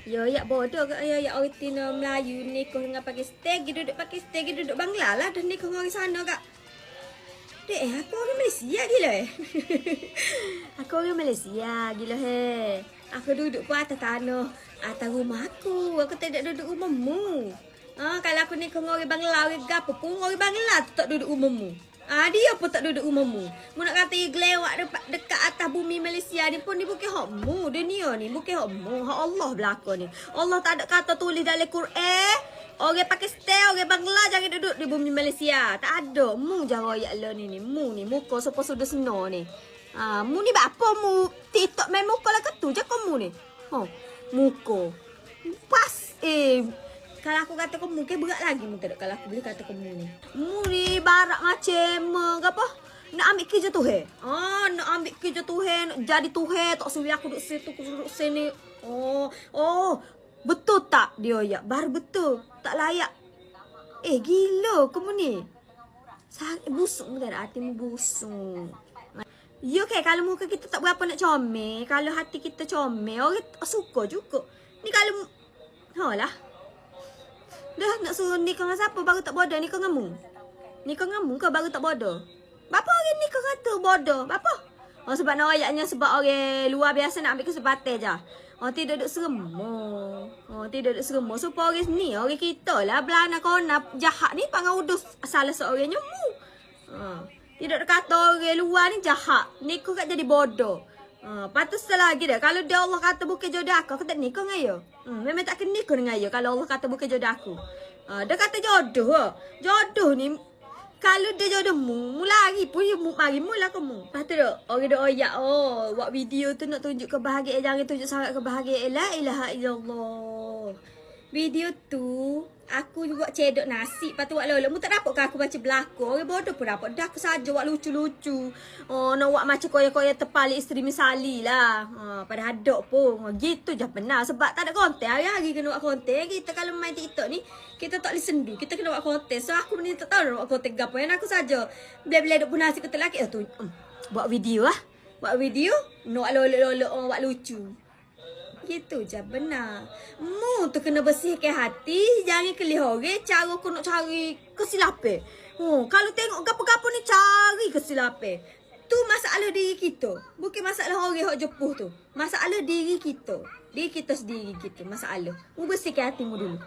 Ya, ya bodoh ke ya orang Tina Melayu nikah dengan Pakistan, duduk Pakistan, duduk Bangla lah, dan nikah dengan orang sana kak. Dek, aku orang Malaysia gila Aku orang Malaysia gila Aku duduk pun atas tanah, atas rumah aku. Aku tidak duduk rumahmu. Kalau aku nikah dengan orang Bangla, orang gapo pun orang Bangla tu tak duduk rumahmu. Dia pun tak duduk rumahmu. Mu nak kata dia gelewak dekat atas bumi Malaysia ni pun ni bukan hakmu. Dunia ni bukan hakmu. Hak Allah belakang ni. Allah tak ada kata tulis dalam Quran. Orang Pakistan, orang Bangla jangan duduk di bumi Malaysia. Tak ada. Mu jangan royak lo ni. Mu ni muka sopa sudah seno ni. Mu ni apa mu? TikTok main muka lah ketu je kamu ni. Muka. Pas. Kalau aku kata kamu, mungkin berat lagi mu tak kalau aku boleh kata kamu ni. Mu ni barak macam apa? Nak ambil kerja Tuhan. Nak ambil kerja Tuhan, nak jadi Tuhan, tak suruh aku duduk situ, aku duduk sini. Betul tak dia ya? Baru betul. Tak layak. Gila kamu ni. Busuk mu tak ada hatimu busuk. Ya kalau muka kita tak berapa nak comel, kalau hati kita comel, orang suka juga. Ni kalau lah. Dah nak suruh nikah dengan siapa baru tak bodoh nikah dengan mu? Nikah dengan mu ke baru tak bodoh? Bapa orang nikah kata bodoh? Bapa? Sebab nak ayatnya sebab orang luar biasa nak ambil kesempatan je. Tidak duduk seremah. Tidak duduk seremah. Supaya orang ni, orang kita lah belana kona jahat ni panggil udus salah seorangnya mu. Tidak kata orang luar ni jahat. Nikah kat jadi bodoh. Patut lagi dah. Kalau dia Allah kata bukan jodoh aku tak nikah dengan dia. Memang tak kena nikah dengan dia. Kalau Allah kata bukan jodoh aku. Dia kata jodoh. Jodoh ni, kalau dia jodoh mu lagi pun mu mari mu lah kamu. Patut tak? Orang dah oyak. Buat video tu nak tunjuk kebahagiaan. Jangan tunjuk sangat kebahagiaan. La ilaha illallah. Video tu aku juga cedok nasi. Lepas tu buat lolok. Mu tak dapat ke aku baca belakang? Orang bodoh pun dapat. Dah aku saja buat lucu-lucu. Nak buat macam koyak-koyak tepalik isteri misali lah. Pada hadok pun. Gitu je benar. Sebab tak ada konten. Hari-hari kena buat konten. Kita kalau main TikTok ni, kita tak boleh sendu. Kita kena buat konten. So aku ni tak tahu nak buat konten gapo. Yang aku saja bila-bila duk pun nasi kata lelaki. Buat video lah. Buat video. Nak buat lolok-lolok. Buat lucu. Gitu je benar. Mu tu kena bersihkan hati. Jangan kelih orang. Cara kau nak cari kesilapan. Kalau tengok gapo-gapo ni cari kesilapan. Tu masalah diri kita. Bukan masalah orang yang jepuh tu. Masalah diri kita. Diri kita sendiri kita. Masalah. Mu bersihkan hatimu dulu.